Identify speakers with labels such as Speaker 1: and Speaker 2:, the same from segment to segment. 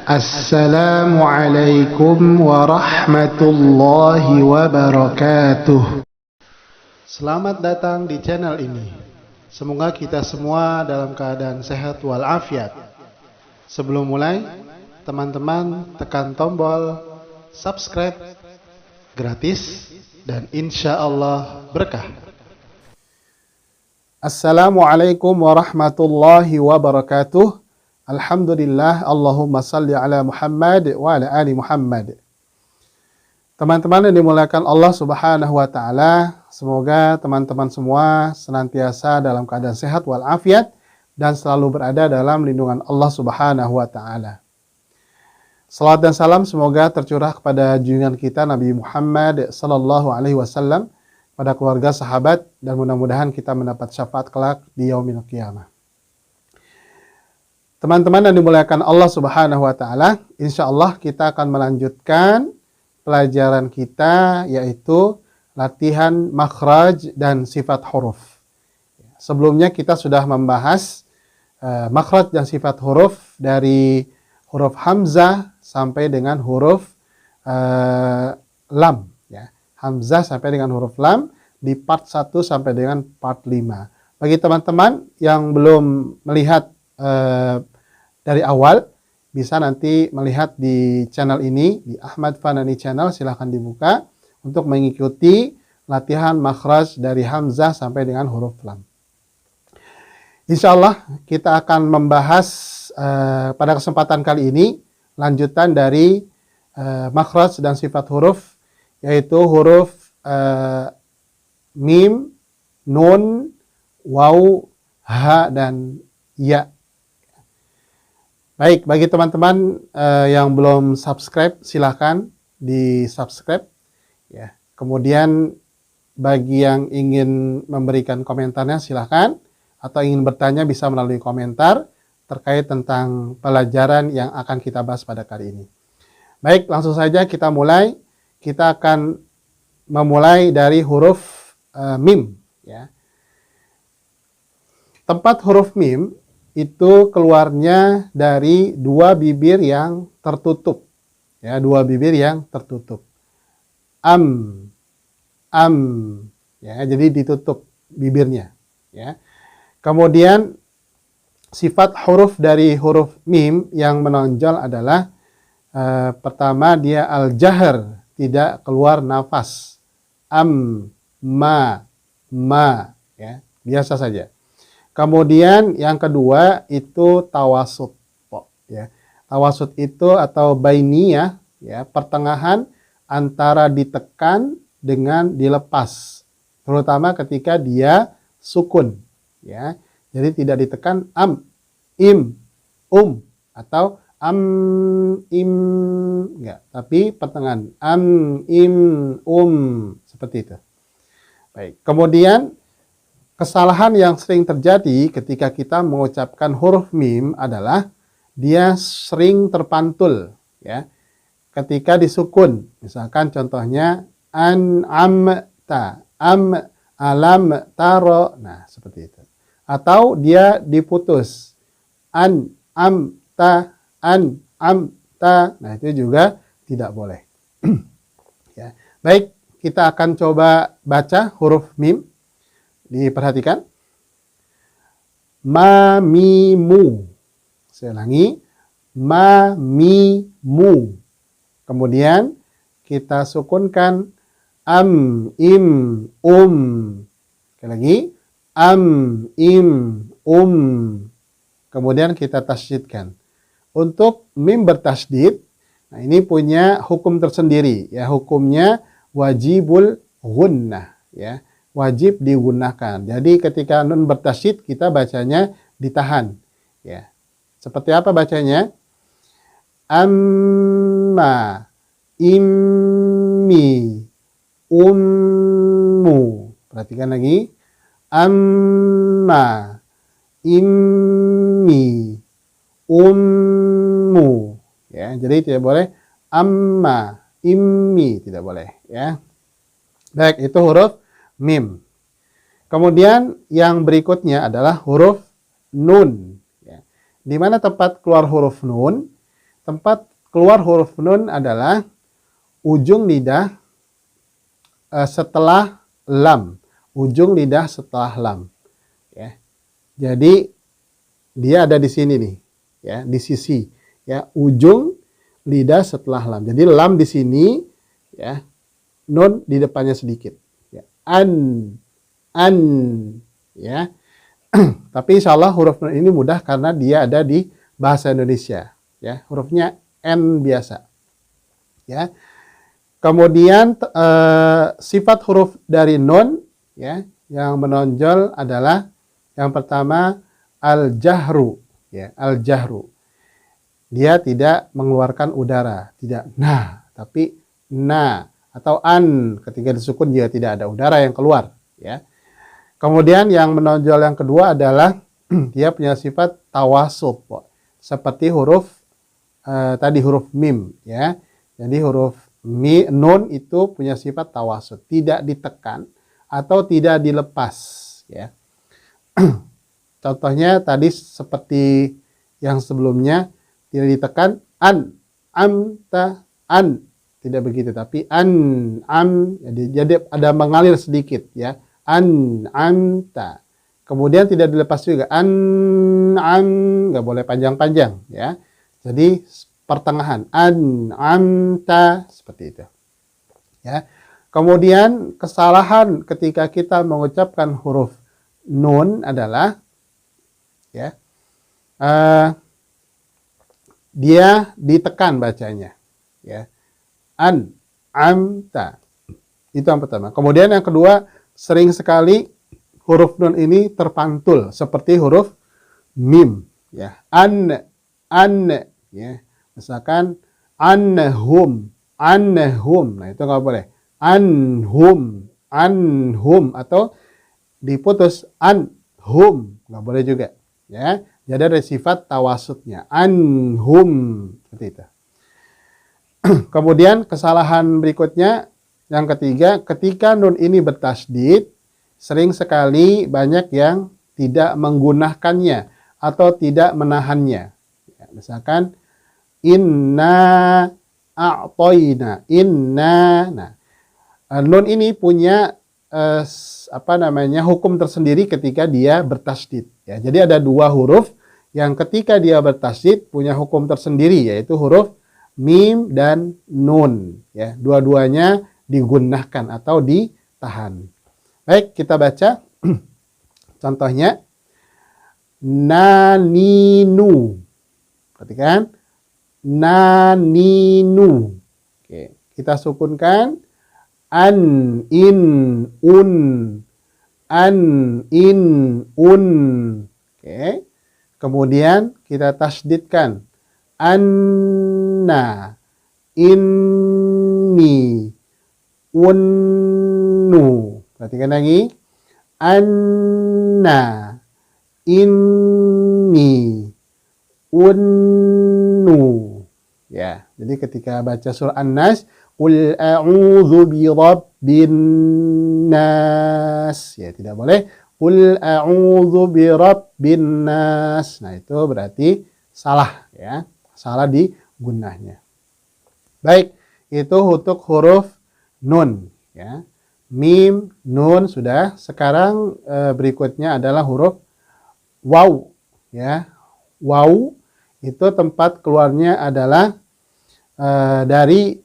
Speaker 1: Assalamualaikum warahmatullahi wabarakatuh. Selamat datang di channel ini. Semoga kita semua dalam keadaan sehat walafiat. Sebelum mulai, teman-teman tekan tombol subscribe gratis dan insya Allah berkah. Assalamualaikum warahmatullahi wabarakatuh. Alhamdulillah, Allahumma salli ala Muhammad wa ala ali Muhammad. Teman-teman yang dimuliakan Allah Subhanahu wa taala, semoga teman-teman semua senantiasa dalam keadaan sehat walafiat dan selalu berada dalam lindungan Allah Subhanahu wa taala. Salawat dan salam semoga tercurah kepada junjungan kita Nabi Muhammad sallallahu alaihi wasallam, pada keluarga, sahabat, dan mudah-mudahan kita mendapat syafaat kelak di yaumil qiyamah. Teman-teman yang dimuliakan Allah Subhanahu wa taala, insyaallah kita akan melanjutkan pelajaran kita, yaitu latihan makhraj dan sifat huruf. Sebelumnya kita sudah membahas makhraj dan sifat huruf dari huruf hamzah sampai dengan huruf lam, ya. Hamzah sampai dengan huruf lam di part 1 sampai dengan part 5. Bagi teman-teman yang belum melihat dari awal, bisa nanti melihat di channel ini, di Ahmad Fanani Channel, silahkan dibuka untuk mengikuti latihan makhraj dari hamzah sampai dengan huruf lam. Insya Allah kita akan membahas pada kesempatan kali ini lanjutan dari makhraj dan sifat huruf, yaitu huruf mim, nun, waw, ha, dan ya. Baik, bagi teman-teman yang belum subscribe, silahkan di subscribe, ya. Kemudian bagi yang ingin memberikan komentarnya silahkan, atau ingin bertanya bisa melalui komentar terkait tentang pelajaran yang akan kita bahas pada kali ini. Baik, langsung saja kita mulai. Kita akan memulai dari huruf mim, ya. Tempat huruf mim itu keluarnya dari dua bibir yang tertutup, ya, dua bibir yang tertutup. Am, ya, jadi ditutup bibirnya, ya. Kemudian sifat huruf dari huruf mim yang menonjol adalah pertama dia al-jahr, tidak keluar nafas. Ma, ya, biasa saja. Kemudian yang kedua itu tawasut, ya. Tawasut itu atau bainiyah, ya, pertengahan antara ditekan dengan dilepas, terutama ketika dia sukun, ya. Jadi tidak ditekan im, atau im, enggak, tapi pertengahan im, seperti itu. Baik, kemudian kesalahan yang sering terjadi ketika kita mengucapkan huruf mim adalah dia sering terpantul, ya. Ketika disukun, misalkan contohnya an'amta, alam taro, nah seperti itu. Atau dia diputus, an'amta, nah itu juga tidak boleh. Ya. Baik, kita akan coba baca huruf mim. Diperhatikan. Ma, mi, mu. Saya ulangi. Ma, mi, mu. Kemudian kita sukunkan im, Sekali lagi. Im, Kemudian kita tasydidkan. Untuk mim bertasydid, nah ini punya hukum tersendiri, ya. Hukumnya wajibul gunnah, ya. Wajib digunakan. Jadi ketika nun bertasydid kita bacanya ditahan, ya. Seperti apa bacanya? Amma, immi, ummu. Perhatikan lagi. Amma, immi, ummu, ya. Jadi tidak boleh amma, immi, tidak boleh, ya. Baik, itu huruf mim. Kemudian yang berikutnya adalah huruf nun. Ya. Di mana tempat keluar huruf nun? tempat keluar huruf nun adalah ujung lidah setelah lam. Ujung lidah setelah lam. Ya. Jadi dia ada di sini nih, ya, di sisi, ya, ujung lidah setelah lam. Jadi lam di sini, ya, nun di depannya sedikit. Ya. An, ya. Tapi insya Allah huruf nun ini mudah karena dia ada di bahasa Indonesia, ya. Hurufnya N biasa, ya. Kemudian sifat huruf dari nun, ya, yang menonjol adalah yang pertama al-jahru, ya, al-jahru. Dia tidak mengeluarkan udara, tidak nah, tapi na atau an. Ketika disukun juga tidak ada udara yang keluar, ya. Kemudian yang menonjol yang kedua adalah dia punya sifat tawasut, seperti huruf tadi huruf mim, ya. Jadi huruf nun itu punya sifat tawasut, tidak ditekan atau tidak dilepas, ya. Contohnya tadi seperti yang sebelumnya, tidak ditekan an, amta, an, tidak begitu, tapi an, am, jadi ada mengalir sedikit, ya, an, amta. Kemudian tidak dilepas juga an, nggak boleh panjang-panjang, ya. Jadi pertengahan an, amta, seperti itu, ya. Kemudian kesalahan ketika kita mengucapkan huruf nun adalah, ya, dia ditekan bacanya, ya, an, amta, itu yang pertama. Kemudian yang kedua, sering sekali huruf nun ini terpantul seperti huruf mim, ya, an, ya, misalkan anhum, nah itu nggak boleh, anhum, atau diputus anhum, nggak boleh juga, ya. Jadi ada sifat tawasutnya, anhum, seperti itu. Kemudian kesalahan berikutnya yang ketiga, ketika nun ini bertasydid, sering sekali banyak yang tidak menggunakannya atau tidak menahannya, ya, misalkan inna a'toina, inna. Nah, nun ini punya hukum tersendiri ketika dia bertasydid, ya. Jadi ada dua huruf yang ketika dia bertasydid punya hukum tersendiri, yaitu huruf mim dan nun, ya. Dua-duanya digunakan atau ditahan. Baik, kita baca contohnya. Naninu, perhatikan, naninu. Oke, kita sukunkan. An, in, un, an, in, un. Oke. Kemudian kita tasydidkan. Anna, inni, unnu. Perhatikan lagi. Anna, inni, unnu. Ya, jadi ketika baca surah An-Nas, qul a'udzu birabbin nas, ya, tidak boleh qul a'udzu birabbin nas. Nah, itu berarti salah, ya. Salah di gunahnya. Baik, itu untuk huruf nun, ya. Mim, nun sudah. Sekarang berikutnya adalah huruf waw, ya. Waw itu tempat keluarnya adalah dari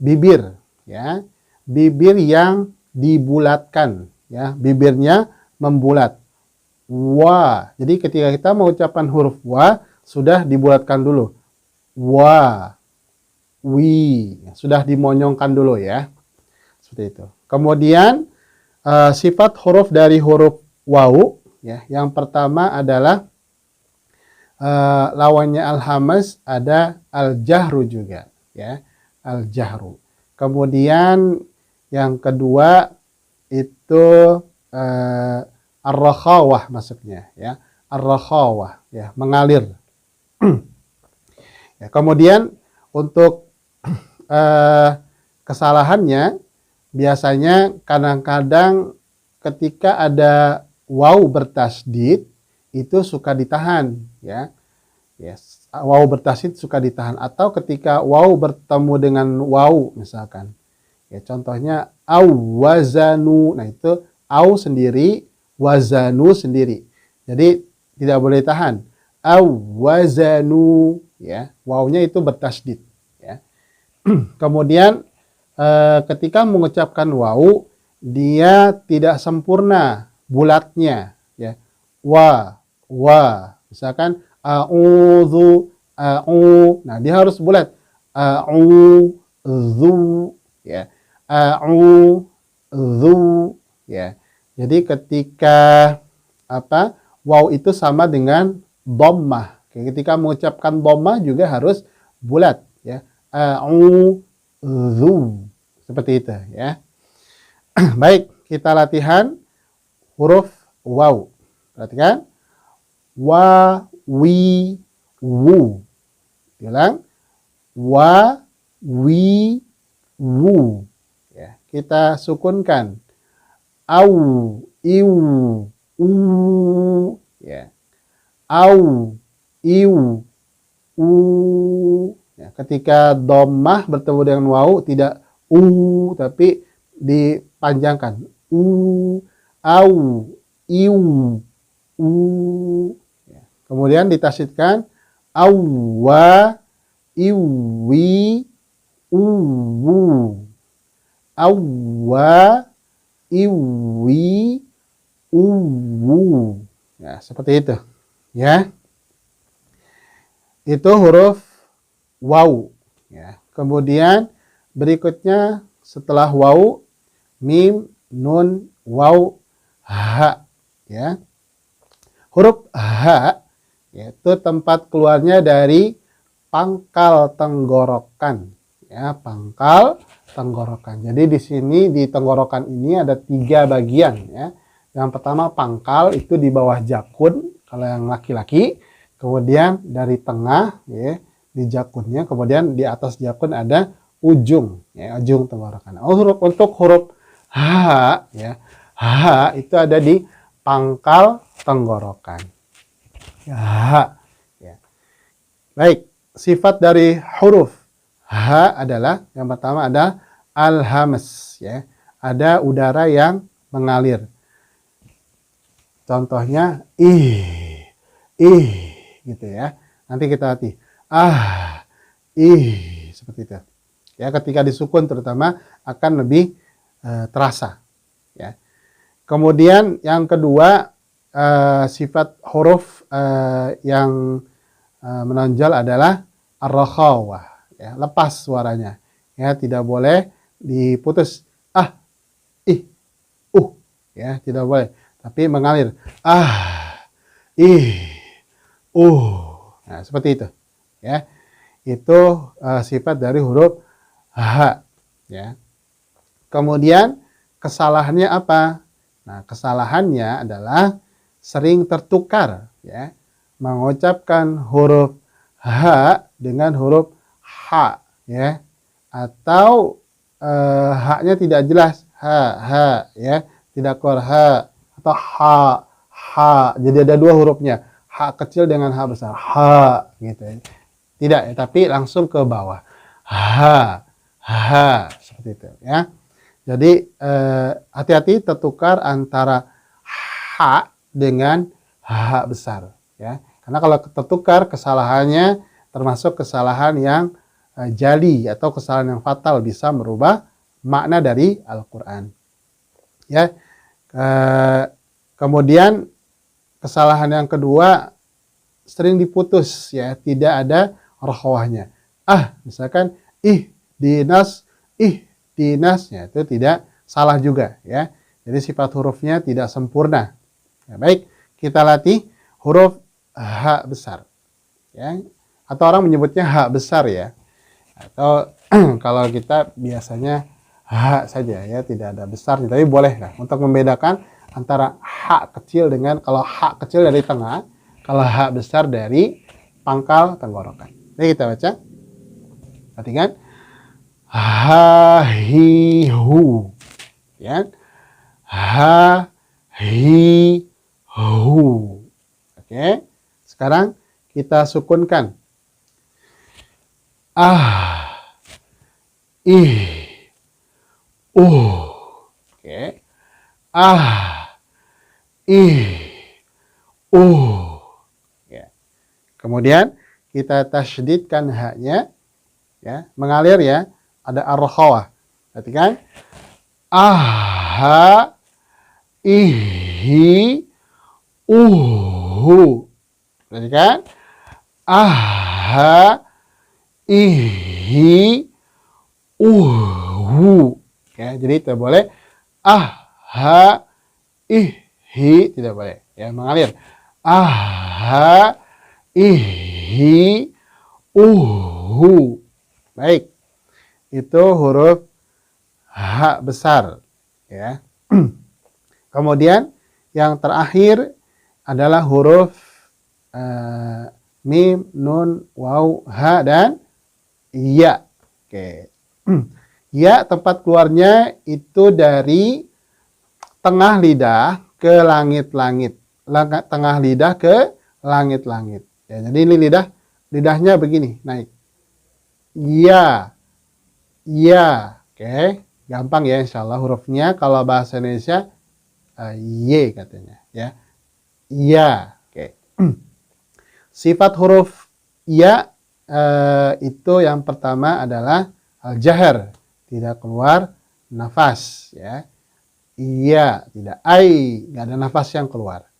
Speaker 1: bibir, ya. Bibir yang dibulatkan, ya. Bibirnya membulat. Wa. Jadi ketika kita mengucapkan huruf wa, sudah dibulatkan dulu. Wa. Wi. Sudah dimonyongkan dulu, ya. Seperti itu. Kemudian sifat huruf dari huruf waw, ya. Yang pertama adalah lawannya al-hamaz, ada al-jahru juga, ya. Al-jahru. Kemudian yang kedua itu ar-rakhawah maksudnya, ya. Ar-rakhawah, ya, mengalir. Ya, kemudian untuk kesalahannya biasanya kadang-kadang ketika ada waw bertasydid itu suka ditahan, ya. Yes. waw bertasydid suka ditahan, atau ketika waw bertemu dengan waw misalkan. Ya, contohnya awwazanu. Nah, itu au sendiri, wazanu sendiri. Jadi tidak boleh tahan. Awwazanu, ya. Wawnya itu bertasydid, ya. Kemudian ketika mengucapkan waw, dia tidak sempurna bulatnya, ya. Wa. Misalkan a'udzu. Nah, dia harus bulat. A'udzu, ya. A'udzu, ya. Jadi ketika waw itu sama dengan dhammah. Ketika mengucapkan dhammah juga harus bulat, ya. A'udzu. Seperti itu, ya. Baik, kita latihan huruf waw. Perhatikan. Wa, wi, wu. Diulang. Wa, wi, wu. Ya, kita sukunkan. Au, iu, u. Ya. Au, iu, u. Ya, ketika dhammah bertemu dengan waw tidak u, tapi dipanjangkan. U, au, iu, u. Ya. Kemudian ditasydidkan. Awwa, iwi, uwu. Awwa, iwi, uwu. Ya, seperti itu. Ya. Itu huruf waw. Ya. Kemudian berikutnya setelah waw, mim, nun, waw, ha. Ya. Huruf ha yaitu tempat keluarnya dari pangkal tenggorokan. Ya, pangkal tenggorokan. Jadi di sini di tenggorokan ini ada 3 bagian, ya. Yang pertama pangkal itu di bawah jakun kalau yang laki-laki. Kemudian dari tengah, ya, di jakunnya. Kemudian di atas jakun ada ujung, ya, ujung tenggorokan. Untuk huruf ha, ya, ha itu ada di pangkal tenggorokan. Ya, ya. Baik, sifat dari huruf ha adalah yang pertama ada al-hamas, ya. Ada udara yang mengalir. Contohnya ih gitu, ya. Nanti kita latih. Seperti itu. Ya, ketika disukun terutama akan lebih terasa, ya. Kemudian yang kedua, sifat huruf yang menonjol adalah ar-rakhawah, ya, lepas suaranya, ya, tidak boleh diputus ya, tidak boleh, tapi mengalir nah, seperti itu, ya. Itu sifat dari huruf ha, ya. Kemudian kesalahannya apa? Nah, kesalahannya adalah sering tertukar, ya, mengucapkan huruf ha dengan huruf ha, ya, atau ha-nya tidak jelas, ha, ya, tidak keluar ha, atau ha, jadi ada 2 hurufnya, ha kecil dengan ha besar, ha, gitu, ya. Tidak, ya, tapi langsung ke bawah, ha, seperti itu, ya. Jadi hati-hati tertukar antara ha dengan ha besar, ya. Karena kalau tertukar kesalahannya termasuk kesalahan yang jali atau kesalahan yang fatal, bisa merubah makna dari Al-Qur'an. Ya. Kemudian kesalahan yang kedua sering diputus, ya, tidak ada rakhawahnya. Misalkan dinas, ya, itu tidak, salah juga, ya. Jadi sifat hurufnya tidak sempurna. Ya, baik, kita latih huruf ha besar, ya. Atau orang menyebutnya ha besar, ya. Atau kalau kita biasanya ha saja, ya, tidak ada besar, tapi boleh lah untuk membedakan antara ha kecil dengan, kalau ha kecil dari tengah, kalau ha besar dari pangkal tenggorokan. Jadi kita baca. Perhatikan. Ha, hi, hu. Ya. Ha, hi, hu. Oke. Sekarang kita sukunkan. ah, ih, oke, ah, ih, ya. Kemudian kita tasydidkan haknya, ya, mengalir ya, ada ar-rakhawah. Perhatikan, aha, ihi, perhatikan, aha, ihi, ya, jadi tidak boleh aha, ihi, tidak boleh, ya, mengalir, aha, ihi, baik, itu huruf H besar, ya. Kemudian yang terakhir adalah huruf mim, nun, waw, ha, dan ya. Oke. Ya, tempat keluarnya itu dari tengah lidah ke langit-langit. Tengah lidah ke langit-langit. Ya, jadi ini lidahnya begini, naik. Ya. Ya. Oke. Gampang ya insya Allah hurufnya. Kalau bahasa Indonesia Y katanya, ya. Ya. Oke. Sifat huruf ya itu yang pertama adalah al-jahar, tidak keluar nafas, ya. Iya, tidak ai, nggak ada nafas yang keluar.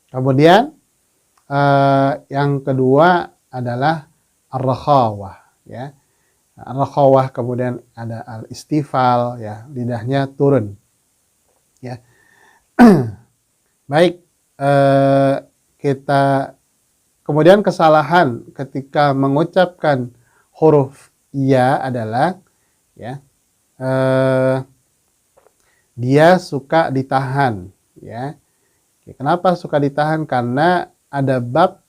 Speaker 1: Kemudian yang kedua adalah ar-rakhawah, ya. Ar-rakhawah, kemudian ada al-istifal, ya, lidahnya turun, ya. Baik, kita kemudian kesalahan ketika mengucapkan huruf ya adalah, ya, dia suka ditahan, ya. Kenapa suka ditahan? Karena ada bab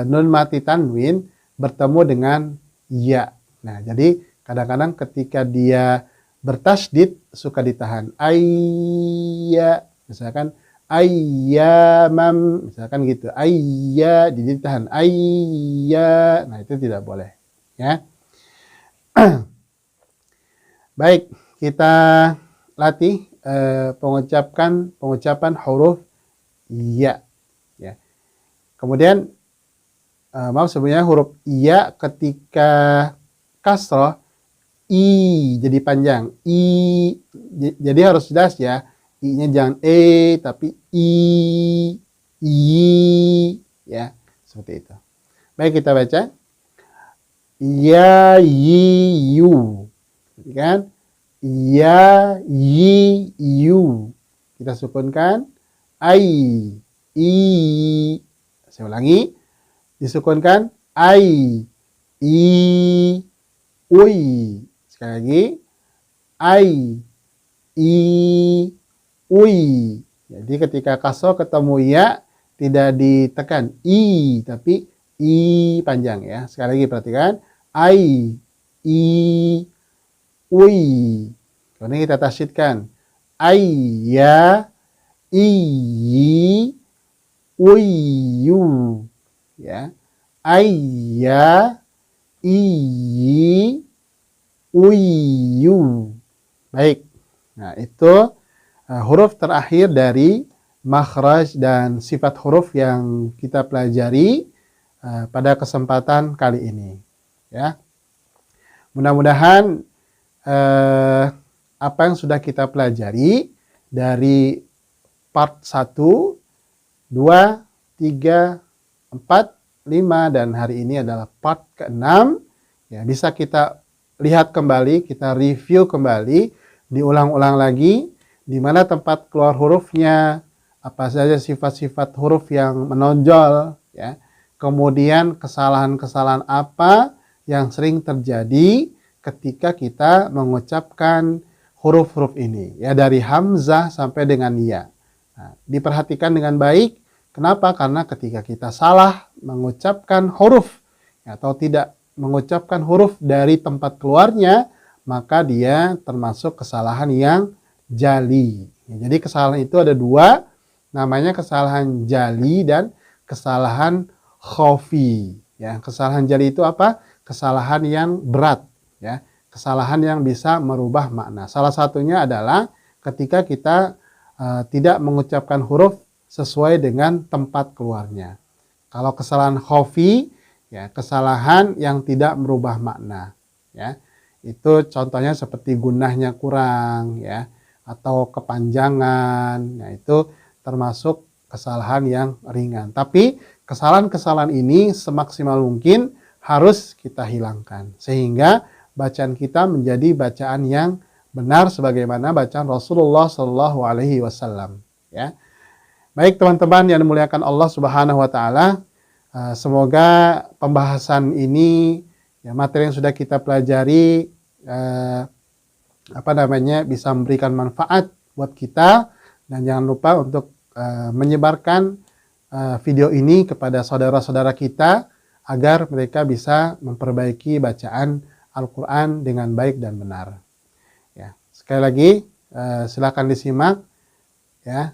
Speaker 1: nun mati tanwin bertemu dengan ya. Nah, jadi kadang-kadang ketika dia bertasydid suka ditahan. Ayya, misalkan ayyamam, misalkan gitu. Ayya, jadi ditahan. Ayya, nah itu tidak boleh, ya. Baik, kita latih pengucapan huruf ya, ya. Kemudian maaf sebenarnya huruf ya ketika kasroh i jadi panjang, i, jadi harus jelas ya, i-nya jangan tapi i, ya, seperti itu. Baik, kita baca ya, yi, yu, kan, ya, yi, yu, kita sukunkan, ai, i, saya ulangi, disukunkan, ai, i, ui, sekali lagi, ai, i, ui. Jadi ketika kasroh ketemu ya tidak ditekan i, tapi i panjang, ya. Sekali lagi perhatikan, ai, i, ui. Kemudian kita tasydidkan, ai, ya, i, ui, yu, ya. Ai, ya, i, ui, yu. Baik. Nah, itu huruf terakhir dari makhraj dan sifat huruf yang kita pelajari pada kesempatan kali ini, ya. Mudah-mudahan apa yang sudah kita pelajari dari part 1, 2, 3, 4, 5 dan hari ini adalah part ke-6, ya, bisa kita lihat kembali, kita review kembali, diulang-ulang lagi, di mana tempat keluar hurufnya, apa saja sifat-sifat huruf yang menonjol, ya. Kemudian kesalahan-kesalahan apa yang sering terjadi ketika kita mengucapkan huruf-huruf ini, ya, dari hamzah sampai dengan ya. Nah, diperhatikan dengan baik. Kenapa? Karena ketika kita salah mengucapkan huruf, ya, atau tidak mengucapkan huruf dari tempat keluarnya, maka dia termasuk kesalahan yang jali. Ya, jadi kesalahan itu ada dua, namanya kesalahan jali dan kesalahan khafi. Ya, kesalahan jali itu apa? kesalahan yang berat, ya, kesalahan yang bisa merubah makna. Salah satunya adalah ketika kita tidak mengucapkan huruf sesuai dengan tempat keluarnya. Kalau kesalahan khafi, ya, kesalahan yang tidak merubah makna, ya. Itu contohnya seperti gunahnya kurang, ya, atau kepanjangan. Nah, itu termasuk kesalahan yang ringan. Tapi kesalahan-kesalahan ini semaksimal mungkin harus kita hilangkan sehingga bacaan kita menjadi bacaan yang benar sebagaimana bacaan Rasulullah Shallallahu Alaihi Wasallam. Ya, baik teman-teman yang dimuliakan Allah Subhanahu Wa Taala, semoga pembahasan ini, ya, materi yang sudah kita pelajari, bisa memberikan manfaat buat kita, dan jangan lupa untuk menyebarkan video ini kepada saudara-saudara kita agar mereka bisa memperbaiki bacaan Al-Quran dengan baik dan benar. Ya, sekali lagi silakan disimak. Ya,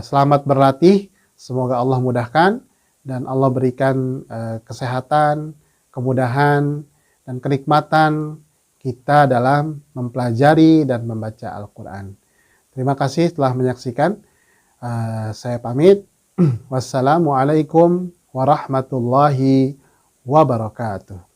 Speaker 1: selamat berlatih. Semoga Allah mudahkan dan Allah berikan kesehatan, kemudahan, dan kenikmatan kita dalam mempelajari dan membaca Al-Quran. Terima kasih telah menyaksikan. Saya pamit. Wassalamualaikum warahmatullahi wabarakatuh.